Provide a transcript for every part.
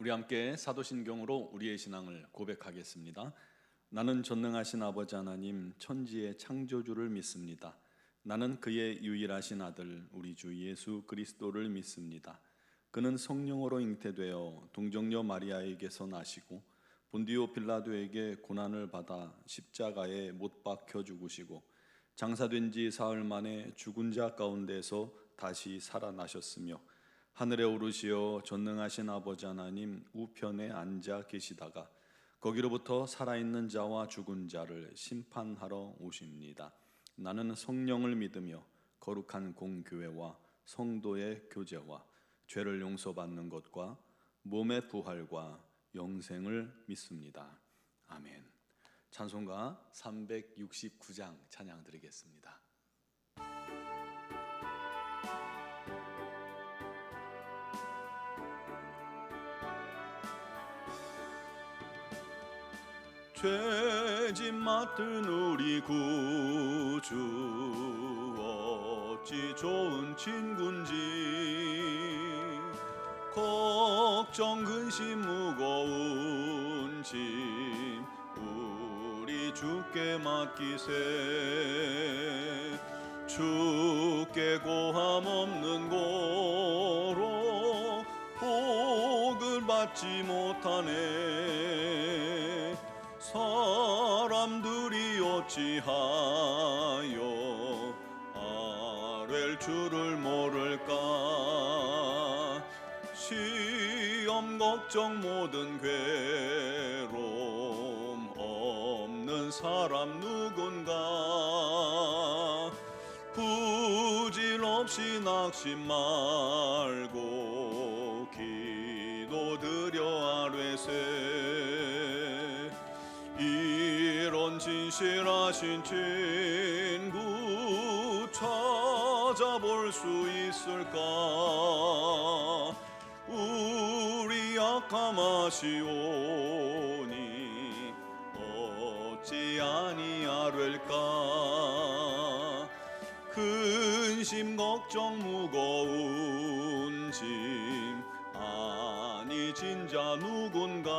우리 함께 사도신경으로 우리의 신앙을 고백하겠습니다. 나는 전능하신 아버지 하나님 천지의 창조주를 믿습니다. 나는 그의 유일하신 아들 우리 주 예수 그리스도를 믿습니다. 그는 성령으로 잉태되어 동정녀 마리아에게서 나시고 본디오 빌라도에게 고난을 받아 십자가에 못 박혀 죽으시고 장사된 지 사흘 만에 죽은 자 가운데서 다시 살아나셨으며 하늘에 오르시어 전능하신 아버지 하나님 우편에 앉아 계시다가 거기로부터 살아있는 자와 죽은 자를 심판하러 오십니다. 나는 성령을 믿으며 거룩한 공교회와 성도의 교제와 죄를 용서받는 것과 몸의 부활과 영생을 믿습니다. 아멘. 찬송가 369장 찬양 드리겠습니다. 죄짐 맡은 우리 구주 어찌 좋은 친군지 걱정 근심 무거운 짐 우리 주께 맡기세 주께 고함 없는 고로 복을 받지 못하네 사람들이 어찌하여 아랠 줄을 모를까 시험 걱정 모든 괴로움 없는 사람 누군가 부질없이 낙심 말고 기도드려 아뢰세 이런 진실하신 친구 찾아볼 수 있을까 우리 약함하시오니 어찌 아니하릴까 근심 걱정 무거운 짐 아니 진자 누군가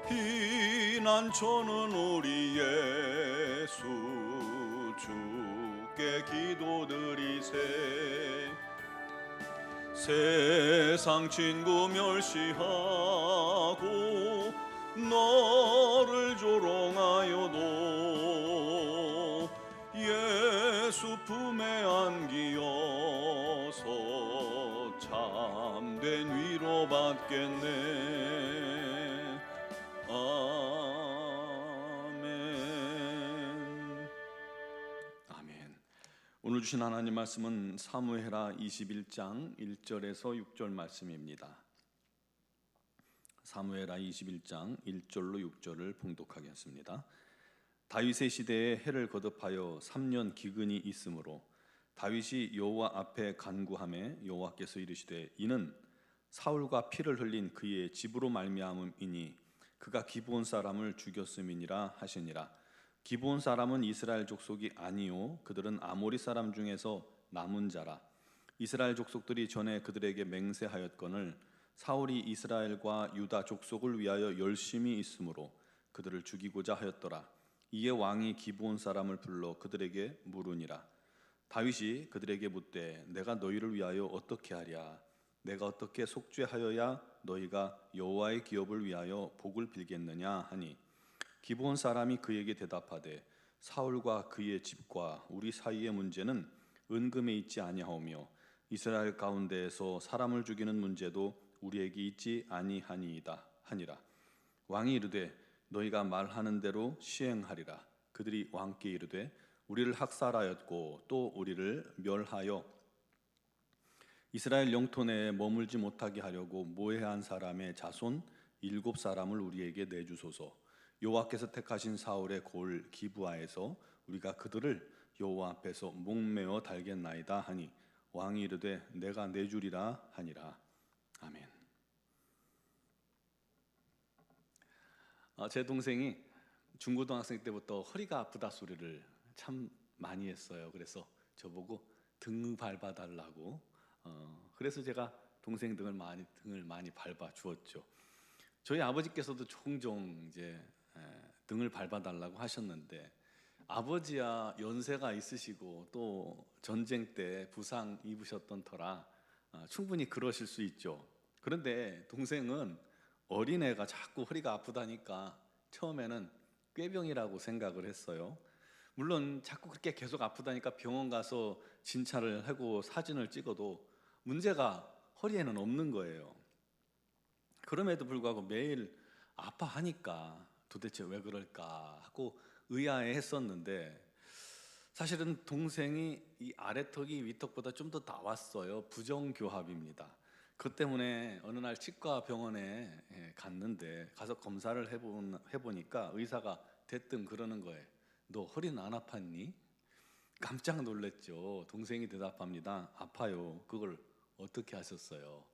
피난처는 우리 예수 주께 기도드리세 세상 친구 멸시하고 너를 조롱하여도 예수 품에 안기어서 참된 위로 받겠네 아멘. 오늘 주신 하나님 말씀은 사무엘하 21장 1절에서 6절 말씀입니다. 사무엘하 21장 1절로 6절을 봉독하겠습니다. 다윗의 시대에 해를 거듭하여 3년 기근이 있으므로 다윗이 여호와 앞에 간구하매 여호와께서 이르시되 이는 사울과 피를 흘린 그의 집으로 말미암음이니 그가 기브온 사람을 죽였음이니라 하시니라. 기브온 사람은 이스라엘 족속이 아니요 그들은 아모리 사람 중에서 남은 자라. 이스라엘 족속들이 전에 그들에게 맹세하였거늘 사울이 이스라엘과 유다 족속을 위하여 열심히 있으므로 그들을 죽이고자 하였더라. 이에 왕이 기브온 사람을 불러 그들에게 물으니라. 다윗이 그들에게 묻되 내가 너희를 위하여 어떻게 하랴 내가 어떻게 속죄하여야 너희가 여호와의 기업을 위하여 복을 빌겠느냐 하니 기브온 사람이 그에게 대답하되 사울과 그의 집과 우리 사이의 문제는 은금에 있지 아니하오며 이스라엘 가운데에서 사람을 죽이는 문제도 우리에게 있지 아니하니이다 하니라. 왕이 이르되 너희가 말하는 대로 시행하리라. 그들이 왕께 이르되 우리를 학살하였고 또 우리를 멸하여 이스라엘 영토 내에 머물지 못하게 하려고 모해한 사람의 자손 7사람을 우리에게 내주소서. 여호와께서 택하신 사울의 골 기브아에서 우리가 그들을 여호와 앞에서 목매어 달겠나이다 하니 왕이 이르되 내가 내주리라 하니라. 아멘. 제 동생이 중고등학생 때부터 허리가 아프다 소리를 참 많이 했어요. 그래서 저보고 등 밟아달라고 그래서 제가 동생 등을 많이 밟아 주었죠. 저희 아버지께서도 종종 이제 등을 밟아 달라고 하셨는데, 아버지야 연세가 있으시고 또 전쟁 때 부상 입으셨던 터라 충분히 그러실 수 있죠. 그런데 동생은 어린애가 자꾸 허리가 아프다니까 처음에는 꾀병이라고 생각을 했어요. 물론 자꾸 그렇게 계속 아프다니까 병원 가서 진찰을 하고 사진을 찍어도 문제가 허리에는 없는 거예요. 그럼에도 불구하고 매일 아파하니까 도대체 왜 그럴까 하고 의아해했었는데, 사실은 동생이 이 아래턱이 위턱보다 좀 더 나왔어요. 부정교합입니다. 그 때문에 어느 날 치과 병원에 갔는데, 가서 검사를 해보니까 의사가 대뜸 그러는 거예요. 너 허리는 안 아팠니? 깜짝 놀랐죠. 동생이 대답합니다. 아파요. 그걸 어떻게 하셨어요?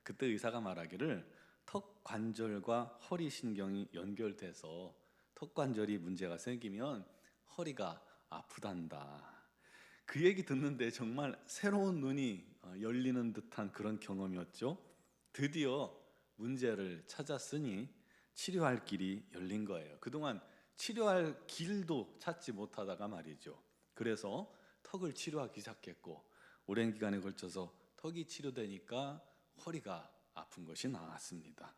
그때 의사가 말하기를 턱 관절과 허리 신경이 연결돼서 턱 관절이 문제가 생기면 허리가 아프단다. 그 얘기 듣는데 정말 새로운 눈이 열리는 듯한 그런 경험이었죠. 드디어 문제를 찾았으니 치료할 길이 열린 거예요. 그동안 치료할 길도 찾지 못하다가 말이죠. 그래서 턱을 치료하기 시작했고, 오랜 기간에 걸쳐서 턱이 치료되니까 허리가 아픈 것이 나았습니다.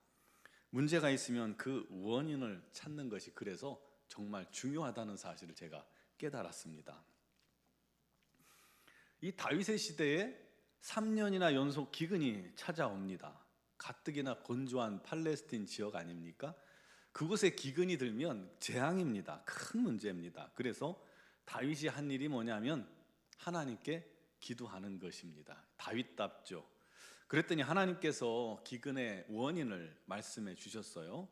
문제가 있으면 그 원인을 찾는 것이 그래서 정말 중요하다는 사실을 제가 깨달았습니다. 이 다윗의 시대에 3년이나 연속 기근이 찾아옵니다. 가뜩이나 건조한 팔레스틴 지역 아닙니까? 그곳에 기근이 들면 재앙입니다. 큰 문제입니다. 그래서 다윗이 한 일이 뭐냐면 하나님께 기도하는 것입니다. 다윗답죠. 그랬더니 하나님께서 기근의 원인을 말씀해 주셨어요.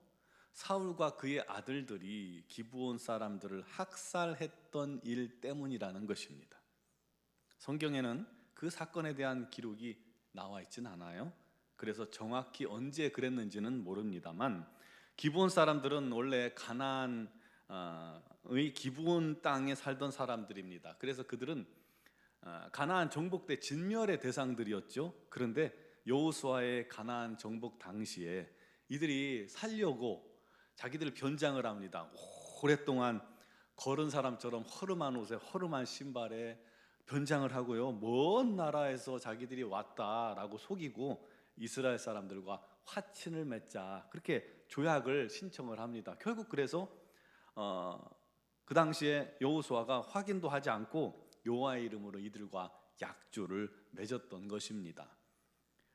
사울과 그의 아들들이 기브온 사람들을 학살했던 일 때문이라는 것입니다. 성경에는 그 사건에 대한 기록이 나와 있진 않아요. 그래서 정확히 언제 그랬는지는 모릅니다만, 기브온 사람들은 원래 가나안의 기브온 땅에 살던 사람들입니다. 그래서 그들은 가나안 정복 때 진멸의 대상들이었죠. 그런데 여호수아의 가나안 정복 당시에 이들이 살려고 자기들 변장을 합니다. 오랫동안 걸은 사람처럼 허름한 옷에 허름한 신발에 변장을 하고요, 먼 나라에서 자기들이 왔다라고 속이고 이스라엘 사람들과 화친을 맺자, 그렇게 조약을 신청을 합니다. 결국 그래서 그 당시에 여호수아가 확인도 하지 않고 여호와의 이름으로 이들과 약조를 맺었던 것입니다.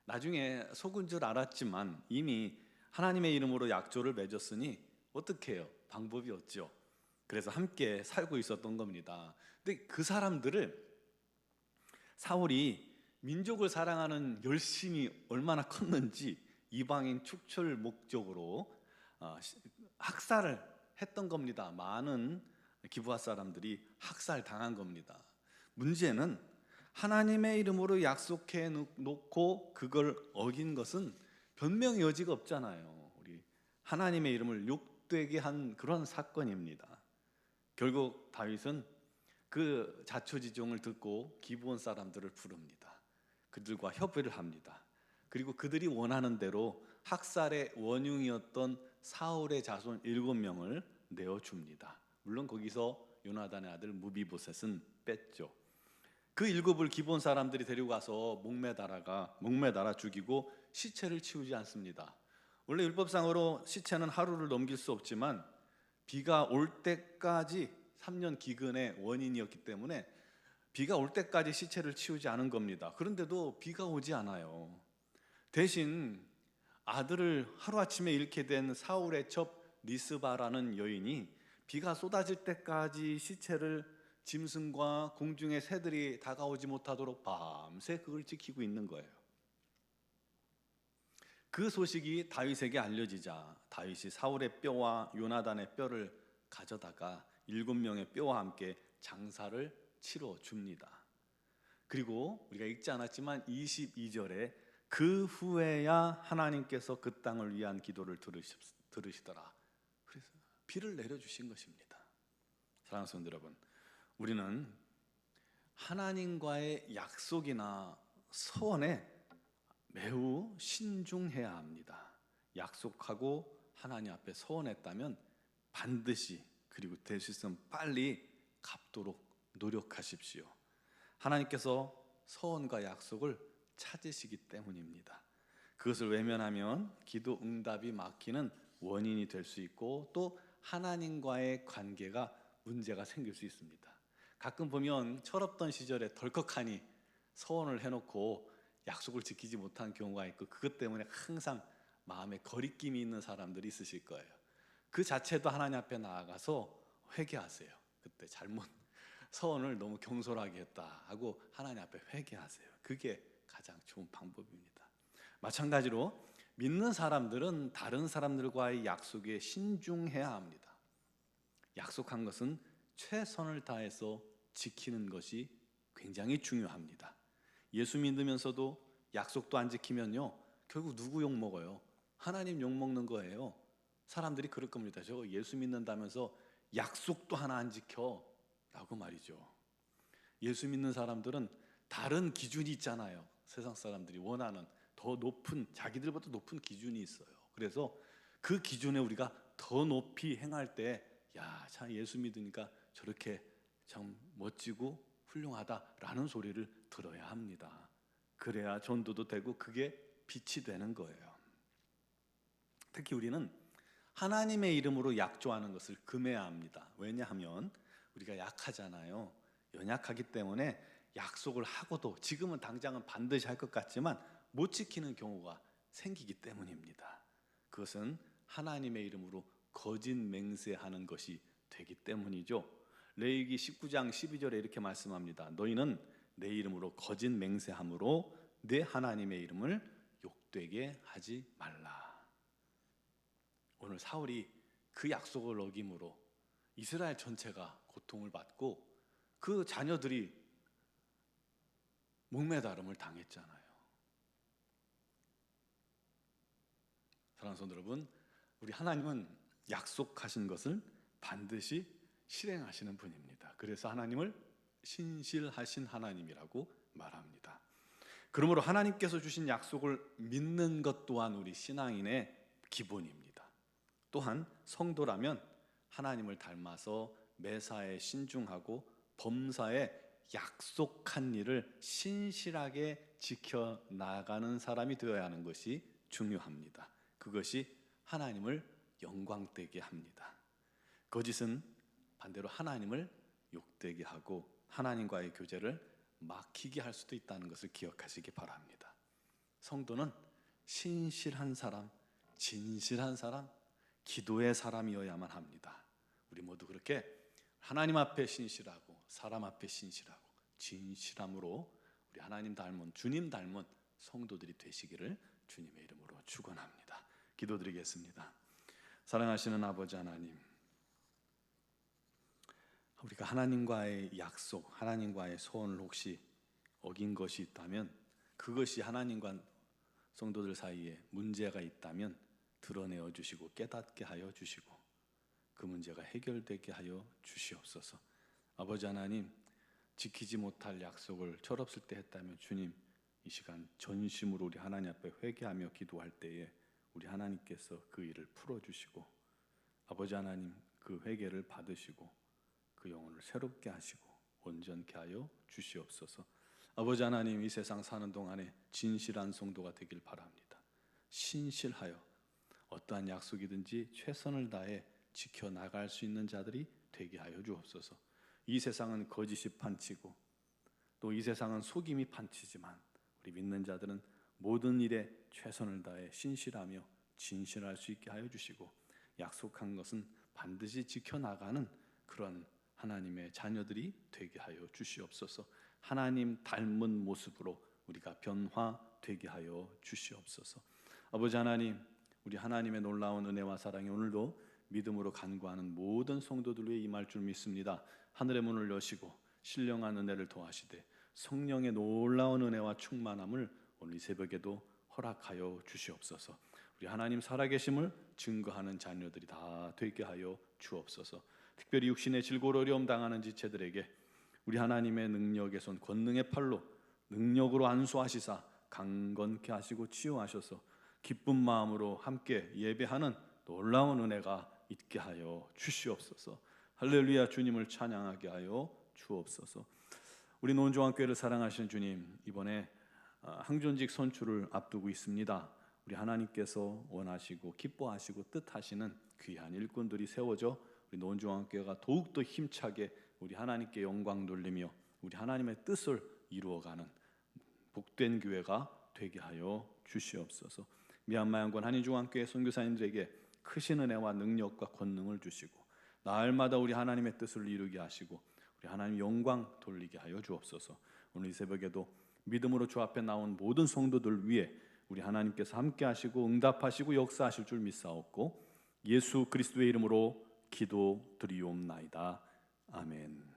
나중에 속은 줄 알았지만 이미 하나님의 이름으로 약조를 맺었으니 어떻게 해요? 방법이 없죠. 그래서 함께 살고 있었던 겁니다. 근데 그 사람들을 사울이 민족을 사랑하는 열심이 얼마나 컸는지 이방인 축출 목적으로 학살을 했던 겁니다. 많은 기브아 사람들이 학살당한 겁니다. 문제는 하나님의 이름으로 약속해 놓고 그걸 어긴 것은 변명의 여지가 없잖아요. 우리 하나님의 이름을 욕되게 한 그런 사건입니다. 결국 다윗은 그 자초지종을 듣고 기브온 사람들을 부릅니다. 그들과 협의를 합니다. 그리고 그들이 원하는 대로 학살의 원흉이었던 사울의 자손 7명을 내어줍니다. 물론 거기서 요나단의 아들 무비보셋은 뺐죠. 그 7을 기브온 사람들이 데리고 가서 목매달아 죽이고 시체를 치우지 않습니다. 원래 율법상으로 시체는 하루를 넘길 수 없지만 비가 올 때까지 3년 기근의 원인이었기 때문에 비가 올 때까지 시체를 치우지 않은 겁니다. 그런데도 비가 오지 않아요. 대신 아들을 하루아침에 잃게 된 사울의 첩 리스바라는 여인이 비가 쏟아질 때까지 시체를 짐승과 공중의 새들이 다가오지 못하도록 밤새 그걸 지키고 있는 거예요. 그 소식이 다윗에게 알려지자 다윗이 사울의 뼈와 요나단의 뼈를 가져다가 7명의 뼈와 함께 장사를 치러 줍니다. 그리고 우리가 읽지 않았지만 22절에 그 후에야 하나님께서 그 땅을 위한 기도를 들으시더라. 그래서 비를 내려주신 것입니다. 사랑하는 성도 여러분, 우리는 하나님과의 약속이나 소원에 매우 신중해야 합니다. 약속하고 하나님 앞에 서원했다면 반드시, 그리고 될 수 있으면 빨리 갚도록 노력하십시오. 하나님께서 서원과 약속을 찾으시기 때문입니다. 그것을 외면하면 기도 응답이 막히는 원인이 될 수 있고, 또 하나님과의 관계가 문제가 생길 수 있습니다. 가끔 보면 철없던 시절에 덜컥하니 서원을 해놓고 약속을 지키지 못한 경우가 있고, 그것 때문에 항상 마음에 거리낌이 있는 사람들이 있으실 거예요. 그 자체도 하나님 앞에 나아가서 회개하세요. 그때 잘못 서원을 너무 경솔하게 했다 하고 하나님 앞에 회개하세요. 그게 가장 좋은 방법입니다. 마찬가지로 믿는 사람들은 다른 사람들과의 약속에 신중해야 합니다. 약속한 것은 최선을 다해서 지키는 것이 굉장히 중요합니다. 예수 믿으면서도 약속도 안 지키면요, 결국 누구 욕 먹어요? 하나님 욕 먹는 거예요. 사람들이 그럴 겁니다. 저 예수 믿는다면서 약속도 하나 안 지켜 라고 말이죠. 예수 믿는 사람들은 다른 기준이 있잖아요. 세상 사람들이 원하는 더 높은, 자기들보다 높은 기준이 있어요. 그래서 그 기준에 우리가 더 높이 행할 때, 야, 참 예수 믿으니까 저렇게 참 멋지고 훌륭하다라는 소리를 들어야 합니다. 그래야 전도도 되고 그게 빛이 되는 거예요. 특히 우리는 하나님의 이름으로 약조하는 것을 금해야 합니다. 왜냐하면 우리가 약하잖아요. 연약하기 때문에 약속을 하고도 지금은 당장은 반드시 할 것 같지만 못 지키는 경우가 생기기 때문입니다. 그것은 하나님의 이름으로 거짓 맹세하는 것이 되기 때문이죠. 레위기 19장 12절에 이렇게 말씀합니다. 너희는 내 이름으로 거짓 맹세함으로 내 하나님의 이름을 욕되게 하지 말라. 오늘 사울이 그 약속을 어김으로 이스라엘 전체가 고통을 받고 그 자녀들이 목매다름을 당했잖아요. 사랑하는 성도 여러분, 우리 하나님은 약속하신 것을 반드시 실행하시는 분입니다. 그래서 하나님을 신실하신 하나님이라고 말합니다. 그러므로 하나님께서 주신 약속을 믿는 것 또한 우리 신앙인의 기본입니다. 또한 성도라면 하나님을 닮아서 매사에 신중하고 범사에 약속한 일을 신실하게 지켜나가는 사람이 되어야 하는 것이 중요합니다. 그것이 하나님을 영광되게 합니다. 거짓은 반대로 하나님을 욕되게 하고 하나님과의 교제를 막히게 할 수도 있다는 것을 기억하시기 바랍니다. 성도는 신실한 사람, 진실한 사람, 기도의 사람이어야만 합니다. 우리 모두 그렇게 하나님 앞에 신실하고 사람 앞에 신실하고 진실함으로 우리 하나님 닮은, 주님 닮은 성도들이 되시기를 주님의 이름으로 축원합니다. 기도드리겠습니다. 사랑하시는 아버지 하나님, 우리가 하나님과의 약속, 하나님과의 소원을 혹시 어긴 것이 있다면, 그것이 하나님과 성도들 사이에 문제가 있다면 드러내어 주시고 깨닫게 하여 주시고 그 문제가 해결되게 하여 주시옵소서. 아버지 하나님, 지키지 못할 약속을 철없을 때 했다면 주님, 이 시간 전심으로 우리 하나님 앞에 회개하며 기도할 때에 우리 하나님께서 그 일을 풀어주시고, 아버지 하나님, 그 회개를 받으시고 그 영혼을 새롭게 하시고 온전케 하여 주시옵소서. 아버지 하나님, 이 세상 사는 동안에 진실한 성도가 되길 바랍니다. 신실하여 어떠한 약속이든지 최선을 다해 지켜나갈 수 있는 자들이 되게 하여 주옵소서. 이 세상은 거짓이 판치고 또 이 세상은 속임이 판치지만 우리 믿는 자들은 모든 일에 최선을 다해 신실하며 진실할 수 있게 하여 주시고, 약속한 것은 반드시 지켜나가는 그런 하나님의 자녀들이 되게 하여 주시옵소서. 하나님 닮은 모습으로 우리가 변화되게 하여 주시옵소서. 아버지 하나님, 우리 하나님의 놀라운 은혜와 사랑이 오늘도 믿음으로 간구하는 모든 성도들 위해 임할 줄 믿습니다. 하늘의 문을 여시고 신령한 은혜를 더하시되 성령의 놀라운 은혜와 충만함을 오늘 이 새벽에도 허락하여 주시옵소서. 우리 하나님 살아계심을 증거하는 자녀들이 다 되게 하여 주옵소서. 특별히 육신의 질고로 어려움 당하는 지체들에게 우리 하나님의 능력의 손, 권능의 팔로 능력으로 안수하시사 강건케 하시고 치유하셔서 기쁜 마음으로 함께 예배하는 놀라운 은혜가 있게 하여 주시옵소서. 할렐루야. 주님을 찬양하게 하여 주옵소서. 우리 논중앙교회를 사랑하시는 주님, 이번에 항존직 선출을 앞두고 있습니다. 우리 하나님께서 원하시고 기뻐하시고 뜻하시는 귀한 일꾼들이 세워져 우리 논중앙교회가 더욱더 힘차게 우리 하나님께 영광 돌리며 우리 하나님의 뜻을 이루어가는 복된 교회가 되게 하여 주시옵소서. 미얀마 양권 한인중앙교회 선교사님들에게 크신 은혜와 능력과 권능을 주시고 날마다 우리 하나님의 뜻을 이루게 하시고 우리 하나님 영광 돌리게 하여 주옵소서. 오늘 이 새벽에도 믿음으로 주 앞에 나온 모든 성도들 위해 우리 하나님께서 함께 하시고 응답하시고 역사하실 줄 믿사옵고 예수 그리스도의 이름으로 기도드리옵나이다. 아멘.